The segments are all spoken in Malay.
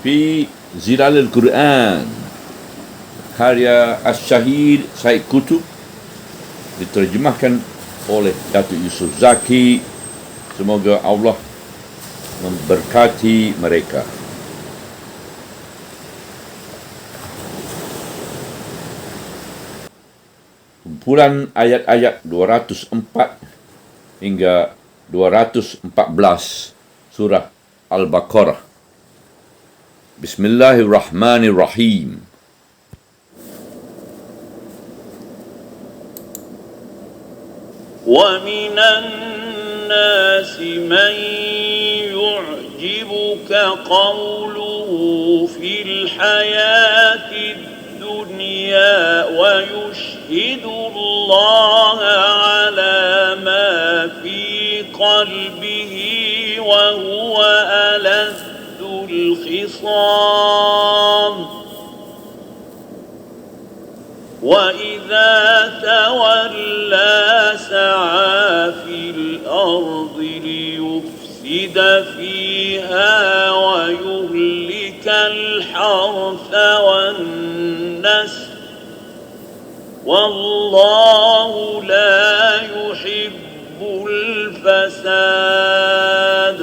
في ظلال القرآن karya Asy-Syahid Said Qutb, diterjemahkan oleh Datuk Yusof Zaki. Semoga Allah memberkati mereka. Kumpulan ayat-ayat 204 hingga 214 surah Al-Baqarah. Bismillahirrahmanirrahim. وَمِنَ النَّاسِ مَن يُعْجِبُكَ قَوْلُهُ فِي الْحَيَاةِ الدُّنْيَا وَيُشْهِدُ اللَّهَ عَلَى مَا فِي قَلْبِهِ وَهُوَ أَلَذُّ الْخِصَامِ وَإِذَا تَوَلَّى سَعَىٰ فِي الْأَرْضِ لِيُفْسِدَ فِيهَا وَيُهْلِكَ الْحَرْثَ وَالنَّسْلَ وَاللَّهُ لَا يُحِبُّ الْفَسَادَ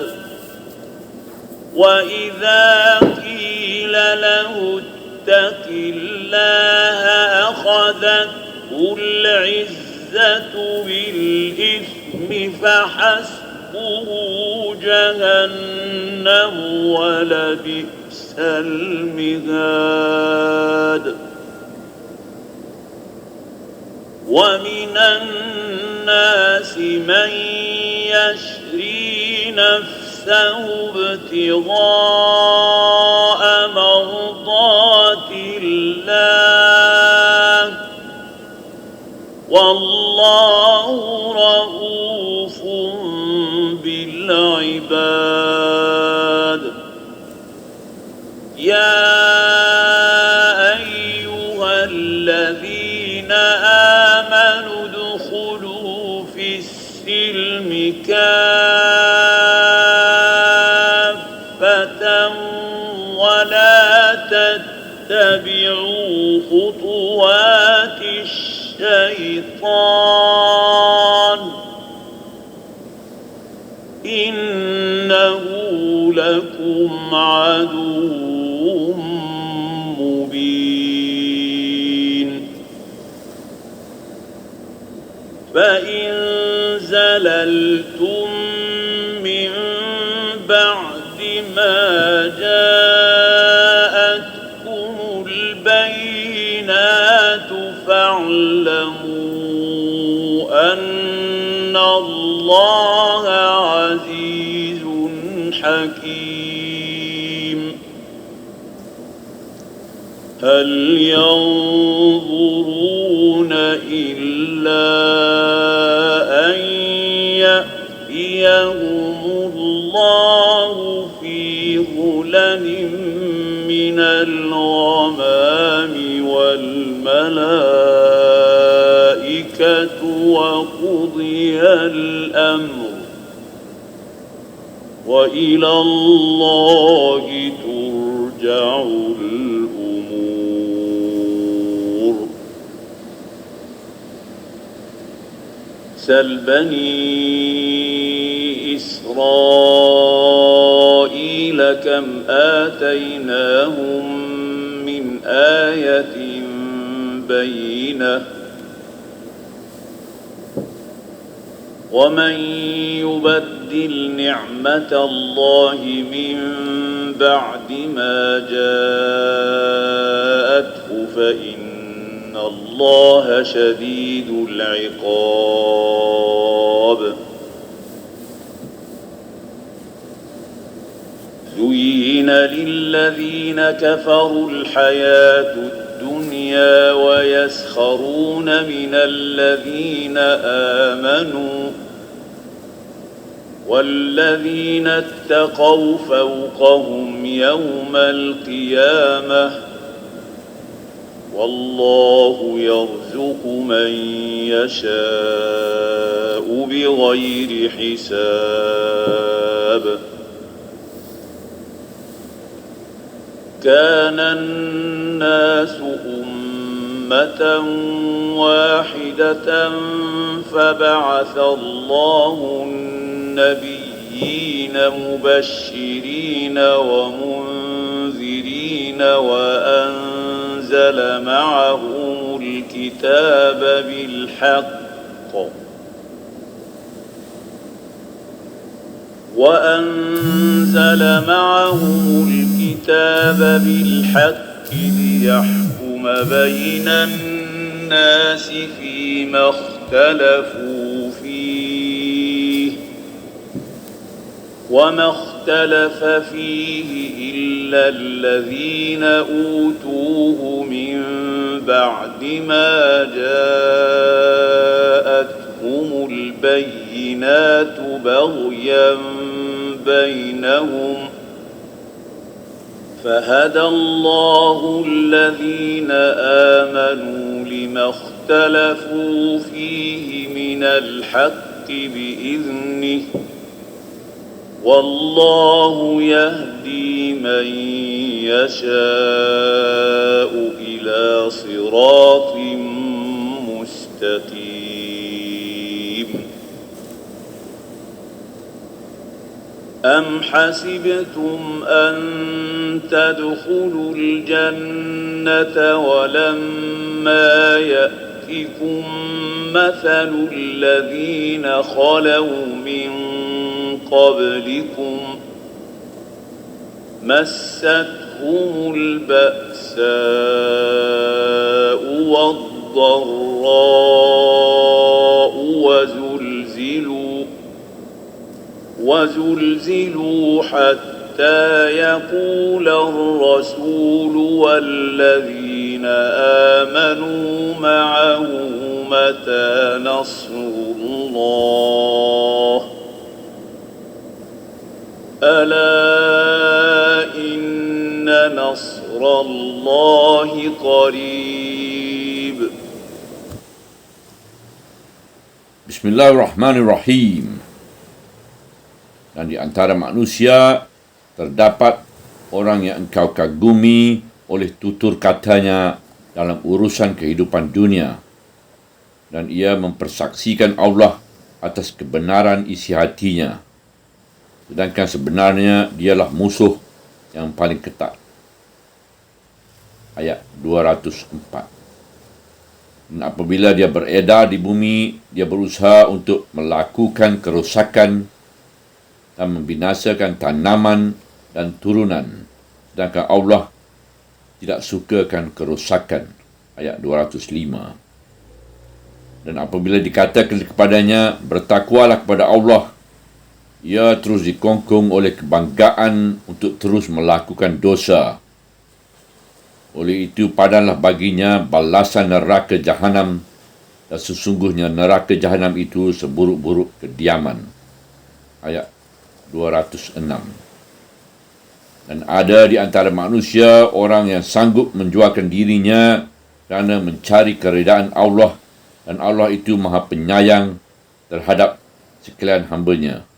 وَإِذَا قِيلَ لَهُ اتَّقِ اللَّهَ أَخَذَتْهُ الْعِزَّةُ بِالْإِثْمِ فَحَسْبُهُ جَهَنَّمُ وَلَبِئْسَ الْمِهَادُ وَمِنَ النَّاسِ مَن يَشْرِي نَفْسَهُ ابْتِغَاءَ مَرْضَاتِ اللَّهِ وَاللَّهُ رَءُوفٌ بِالْعِبَادِ يَا أَيُّهَا الَّذِينَ آمَنُوا ادْخُلُوا فِي السِّلْمِ كَافَّةً وَلَا تَتَّبِعُوا خُطُوَاتِ الشَّيْطَانِ إِنَّهُ لَكُمْ عَدُوٌّ مُّبِينٌ فَإِن زَلَلْتُم مِّن بَعْدِ مَا جَاءَتْكُمُ الْبَيِّنَاتُ فَاعْلَمُوا أَنَّ اللَّهَ عَزِيزٌ حَكِيمٌ هَلْ يَنظُرُونَ إِلَّا أَن يَأْتِيَهُمُ اللَّهُ فِي ظُلَلٍ مِّنَ الْغَمَامِ وَالْمَلَائِكَةُ وَقُضِيَ الْأَمْرُ وَإِلَى اللَّهِ تُرْجَعُ الْأُمُورُ سَلْ بَنِي إِسْرَائِيلَ كَمْ آتَيْنَاهُم مِّنْ آيَةٍ بَيِّنَةٍ وَمَن يُبَدِّلْ نِعْمَةَ اللَّهِ مِن بَعْدِ مَا جَاءَتْهُ فَإِنَّ اللَّهَ شَدِيدُ الْعِقَابِ زُيِّنَ لِلَّذِينَ كَفَرُوا الْحَيَاةُ الدُّنْيَا وَيَسْخَرُونَ مِنَ الَّذِينَ آمَنُوا وَالَّذِينَ اتَّقَوْا فَوْقَهُمْ يَوْمَ الْقِيَامَةِ وَاللَّهُ يَرْزُقُ مَن يَشَاءُ بِغَيْرِ حِسَابٍ كان الناس أمة واحدة فبعث الله النبيين مبشرين ومنذرين وأنزل معهم الكتاب بالحق ليحكم بين الناس فيما اختلفوا فيه وما اختلف فيه إلا الذين أوتوه من بعد ما جاءتهم البينات بغيا بينهم فهدى الله الذين آمنوا لما اختلفوا فيه من الحق بإذنه والله يهدي من يشاء إلى صراط مستقيم أم حسبتم أن تدخلوا الجنة ولما يأتكم مثل الذين خلوا من قبلكم مستهم البأساء والضراء وزلزلوا حتى يقول الرسول والذين آمنوا معه متى نصر الله ألا إن نصر الله قريب. Bismillahirrahmanirrahim. Dan di antara manusia terdapat orang yang engkau kagumi oleh tutur katanya dalam urusan kehidupan dunia, dan ia mempersaksikan Allah atas kebenaran isi hatinya, sedangkan sebenarnya dialah musuh yang paling ketat. Ayat 204. Dan apabila dia beredar di bumi, dia berusaha untuk melakukan kerosakan dan membinasakan tanaman dan turunan, sedangkan Allah tidak sukakan kerosakan. Ayat 205. Dan apabila dikatakan kepadanya, bertakwalah kepada Allah, ia terus dikongkong oleh kebanggaan untuk terus melakukan dosa. Oleh itu padanlah baginya balasan neraka jahanam, dan sesungguhnya neraka jahanam itu seburuk-buruk kediaman. Ayat 206. Dan ada di antara manusia orang yang sanggup menjualkan dirinya kerana mencari keredaan Allah, dan Allah itu Maha Penyayang terhadap sekalian hamba-Nya.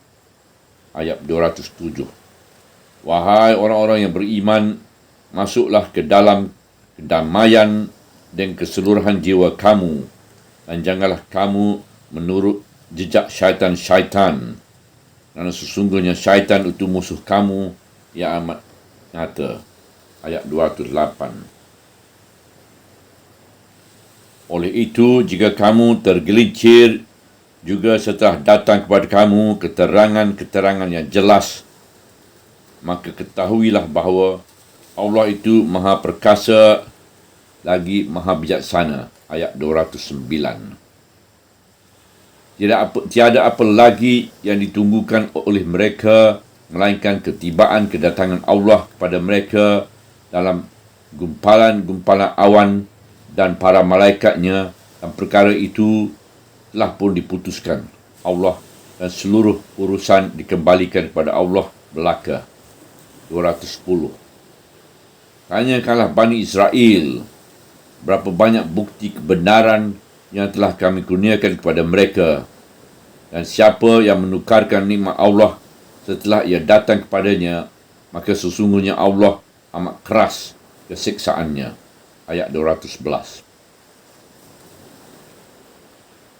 Ayat 207. Wahai orang-orang yang beriman, masuklah ke dalam kedamaian dan keseluruhan jiwa kamu, dan janganlah kamu menurut jejak syaitan-syaitan, kerana sesungguhnya syaitan itu musuh kamu yang amat nyata. Ayat 208. Oleh itu, jika kamu tergelincir juga setelah datang kepada kamu keterangan-keterangan yang jelas, maka ketahuilah bahawa Allah itu Maha Perkasa lagi Maha Bijaksana. Ayat 209. Tiada apa lagi yang ditunggukan oleh mereka melainkan ketibaan kedatangan Allah kepada mereka dalam gumpalan-gumpalan awan dan para malaikatnya, dan perkara itu telah pun diputuskan Allah, dan seluruh urusan dikembalikan kepada Allah belaka. 210. Tanyakanlah Bani Israel berapa banyak bukti kebenaran yang telah kami kurniakan kepada mereka, dan siapa yang menukarkan nikmat Allah setelah ia datang kepadanya, maka sesungguhnya Allah amat keras kesiksaannya. Ayat 211.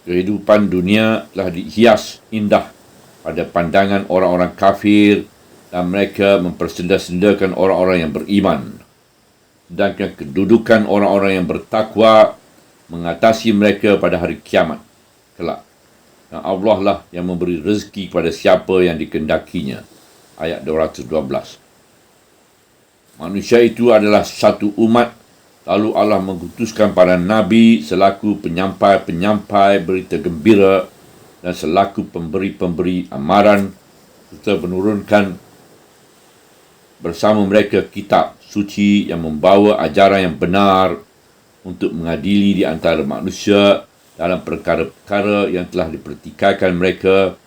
Kehidupan dunia telah dihias indah pada pandangan orang-orang kafir dan mereka mempersenda-sendakan orang-orang yang beriman. Sedangkan kedudukan orang-orang yang bertakwa mengatasi mereka pada hari kiamat kelak. Dan Allah lah yang memberi rezeki kepada siapa yang dikehendakinya. Ayat 212. Manusia itu adalah satu umat, lalu Allah mengutuskan para nabi selaku penyampai-penyampai berita gembira dan selaku pemberi-pemberi amaran, serta menurunkan bersama mereka kitab suci yang membawa ajaran yang benar untuk mengadili di antara manusia dalam perkara-perkara yang telah dipertikaikan mereka,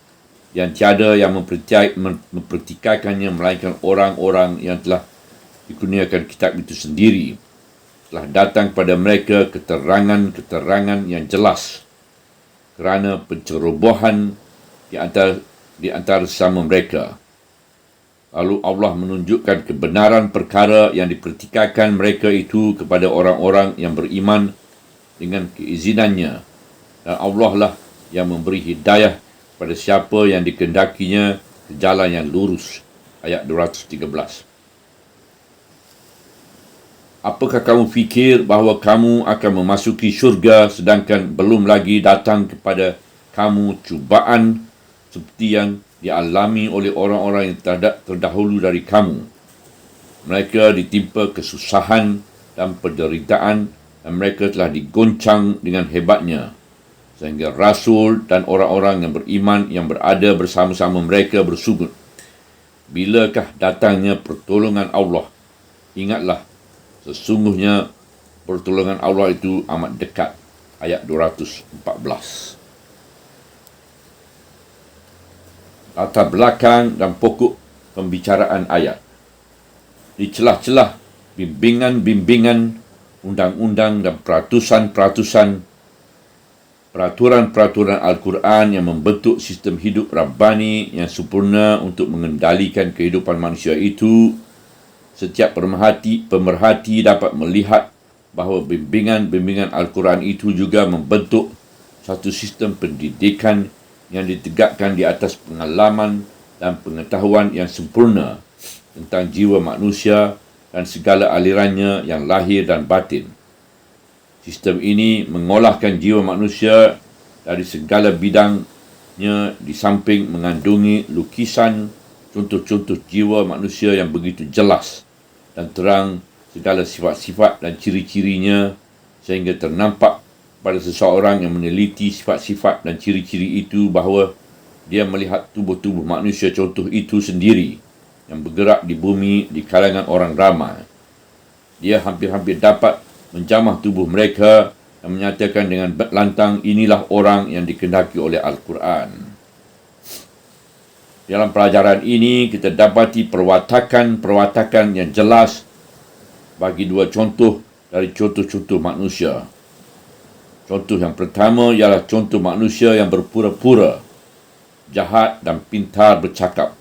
yang tiada yang mempertikaikannya melainkan orang-orang yang telah dikurniakan kitab itu sendiri. Telah datang kepada mereka keterangan-keterangan yang jelas kerana pencerobohan di antara sesama mereka. Lalu Allah menunjukkan kebenaran perkara yang dipertikaikan mereka itu kepada orang-orang yang beriman dengan keizinannya. Dan Allah lah yang memberi hidayah pada siapa yang dikehendakinya ke jalan yang lurus. Ayat 213. Apakah kamu fikir bahawa kamu akan memasuki syurga sedangkan belum lagi datang kepada kamu cubaan seperti yang dialami oleh orang-orang yang terdahulu dari kamu? Mereka ditimpa kesusahan dan penderitaan dan mereka telah digoncang dengan hebatnya, sehingga Rasul dan orang-orang yang beriman yang berada bersama-sama mereka bersujud, bilakah datangnya pertolongan Allah? Ingatlah, sesungguhnya pertolongan Allah itu amat dekat. Ayat 214. Latar belakang dan pokok pembicaraan ayat. Di celah-celah bimbingan-bimbingan, undang-undang dan peraturan-peraturan Al-Quran yang membentuk sistem hidup Rabbani yang sempurna untuk mengendalikan kehidupan manusia itu, setiap pemerhati dapat melihat bahawa bimbingan-bimbingan Al-Quran itu juga membentuk satu sistem pendidikan yang ditegakkan di atas pengalaman dan pengetahuan yang sempurna tentang jiwa manusia dan segala alirannya yang lahir dan batin. Sistem ini mengolahkan jiwa manusia dari segala bidangnya di samping mengandungi lukisan contoh-contoh jiwa manusia yang begitu jelas dan terang segala sifat-sifat dan ciri-cirinya sehingga ternampak pada seseorang yang meneliti sifat-sifat dan ciri-ciri itu bahawa dia melihat tubuh-tubuh manusia contoh itu sendiri yang bergerak di bumi di kalangan orang ramai. Dia hampir-hampir dapat menjamah tubuh mereka dan menyatakan dengan lantang, inilah orang yang dikehendaki oleh Al-Quran. Dalam pelajaran ini kita dapati perwatakan yang jelas bagi dua contoh dari contoh-contoh manusia. Contoh yang pertama ialah contoh manusia yang berpura-pura jahat dan pintar bercakap.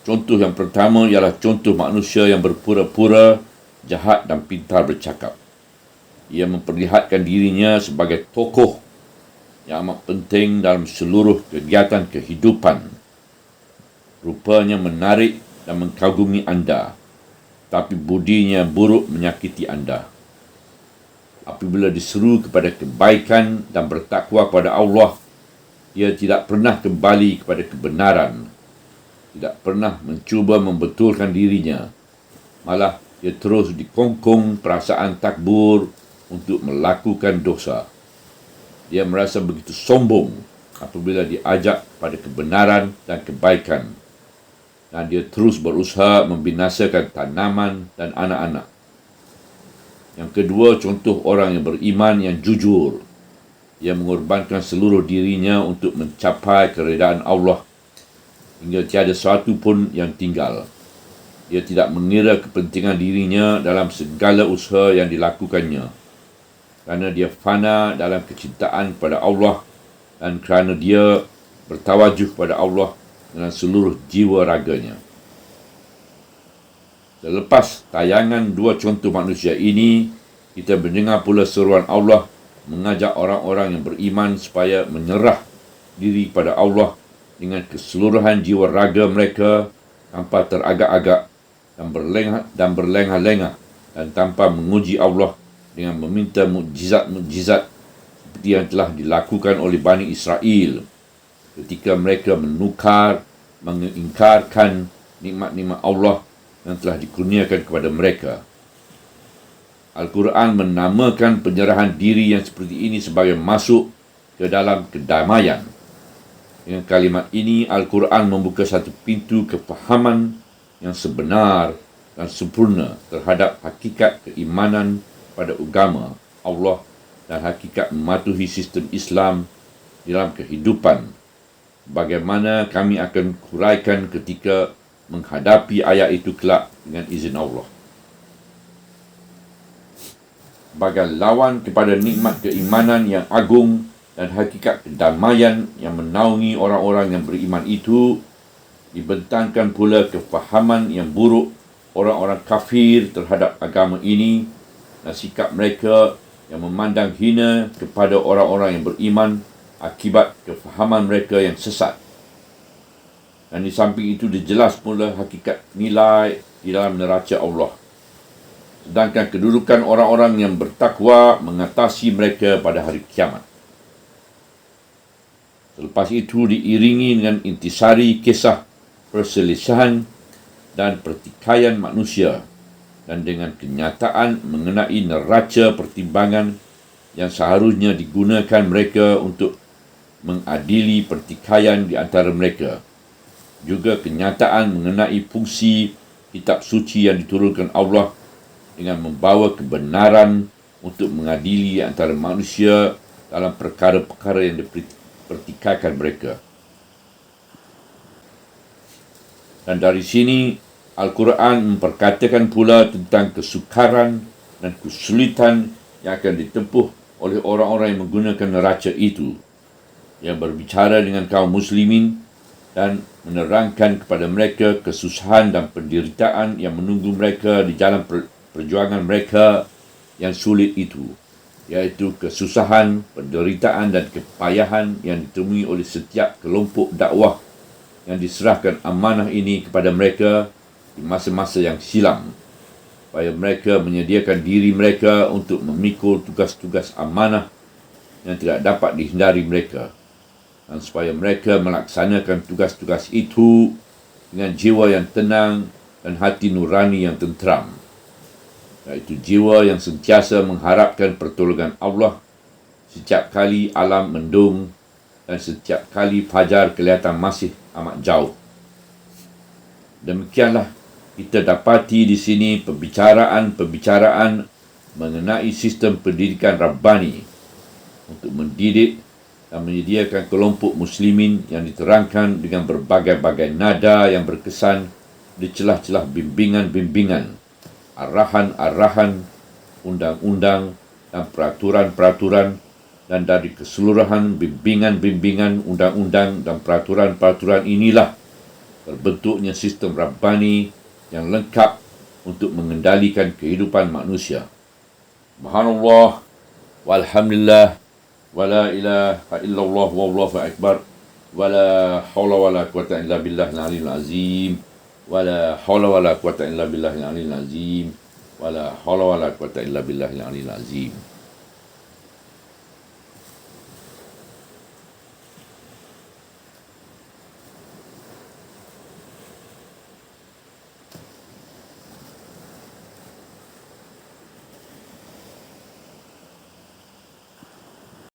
Contoh yang pertama ialah contoh manusia yang berpura-pura jahat dan pintar bercakap. Ia memperlihatkan dirinya sebagai tokoh yang amat penting dalam seluruh kegiatan kehidupan. Rupanya menarik dan mengkagumi anda, tapi budinya buruk menyakiti anda. Apabila diseru kepada kebaikan dan bertakwa kepada Allah, ia tidak pernah kembali kepada kebenaran, tidak pernah mencuba membetulkan dirinya. Malah ia terus dikongkong perasaan takbur untuk melakukan dosa. Dia merasa begitu sombong apabila diajak pada kebenaran dan kebaikan. Dan dia terus berusaha membinasakan tanaman dan anak-anak. Yang kedua, contoh orang yang beriman yang jujur. Ia mengorbankan seluruh dirinya untuk mencapai keredaan Allah hingga tiada sesuatu pun yang tinggal. Dia tidak mengira kepentingan dirinya dalam segala usaha yang dilakukannya, kerana dia fana dalam kecintaan kepada Allah dan kerana dia bertawajuh kepada Allah dengan seluruh jiwa raganya. Selepas tayangan dua contoh manusia ini, kita mendengar pula seruan Allah mengajak orang-orang yang beriman supaya menyerah diri pada Allah dengan keseluruhan jiwa raga mereka tanpa teragak-agak dan berlengah-lengah dan tanpa menguji Allah dengan meminta mukjizat-mukjizat seperti yang telah dilakukan oleh Bani Israel ketika mereka mengingkarkan nikmat-nikmat Allah yang telah dikurniakan kepada mereka. Al-Quran menamakan penyerahan diri yang seperti ini sebagai masuk ke dalam kedamaian. Dengan kalimat ini, Al-Quran membuka satu pintu kefahaman yang sebenar dan sempurna terhadap hakikat keimanan pada agama Allah dan hakikat mematuhi sistem Islam dalam kehidupan. Bagaimana kami akan huraikan ketika menghadapi ayat itu kelak dengan izin Allah. Sebagai lawan kepada nikmat keimanan yang agung dan hakikat kedamaian yang menaungi orang-orang yang beriman itu, dibentangkan pula kefahaman yang buruk orang-orang kafir terhadap agama ini dan sikap mereka yang memandang hina kepada orang-orang yang beriman akibat kefahaman mereka yang sesat. Dan di samping itu dijelas pula hakikat nilai di dalam neraca Allah. Sedangkan kedudukan orang-orang yang bertakwa mengatasi mereka pada hari kiamat. Selepas itu diiringi dengan intisari kisah perselisihan dan pertikaian manusia dan dengan kenyataan mengenai neraca pertimbangan yang seharusnya digunakan mereka untuk mengadili pertikaian di antara mereka. Juga kenyataan mengenai fungsi kitab suci yang diturunkan Allah dengan membawa kebenaran untuk mengadili antara manusia dalam perkara-perkara yang dipertikaikan mereka. Dan dari sini, Al-Quran memperkatakan pula tentang kesukaran dan kesulitan yang akan ditempuh oleh orang-orang yang menggunakan neraca itu, yang berbicara dengan kaum muslimin dan menerangkan kepada mereka kesusahan dan penderitaan yang menunggu mereka di jalan perjuangan mereka yang sulit itu, iaitu kesusahan, penderitaan dan kepayahan yang ditemui oleh setiap kelompok dakwah yang diserahkan amanah ini kepada mereka di masa-masa yang silam, supaya mereka menyediakan diri mereka untuk memikul tugas-tugas amanah yang tidak dapat dihindari mereka, dan supaya mereka melaksanakan tugas-tugas itu dengan jiwa yang tenang dan hati nurani yang tenteram, iaitu jiwa yang sentiasa mengharapkan pertolongan Allah setiap kali alam mendung dan setiap kali fajar kelihatan masih amat jauh. Demikianlah kita dapati di sini pembicaraan mengenai sistem pendidikan Rabbani untuk mendidik dan menyediakan kelompok muslimin yang diterangkan dengan berbagai-bagai nada yang berkesan di celah-celah bimbingan-bimbingan, arahan-arahan, undang-undang dan peraturan-peraturan, dan dari keseluruhan bimbingan-bimbingan, undang-undang dan peraturan-peraturan inilah terbentuknya sistem Rabbani yang lengkap untuk mengendalikan kehidupan manusia. Subhanallah, walhamdulillah, wala ilaha illallah, wallahu akbar, wala hawla wala quwata illa billahil aliyyil azim, wala hawla wala quwata illa billahil aliyyil azim, wala hawla wala quwata illa billahil aliyyil azim.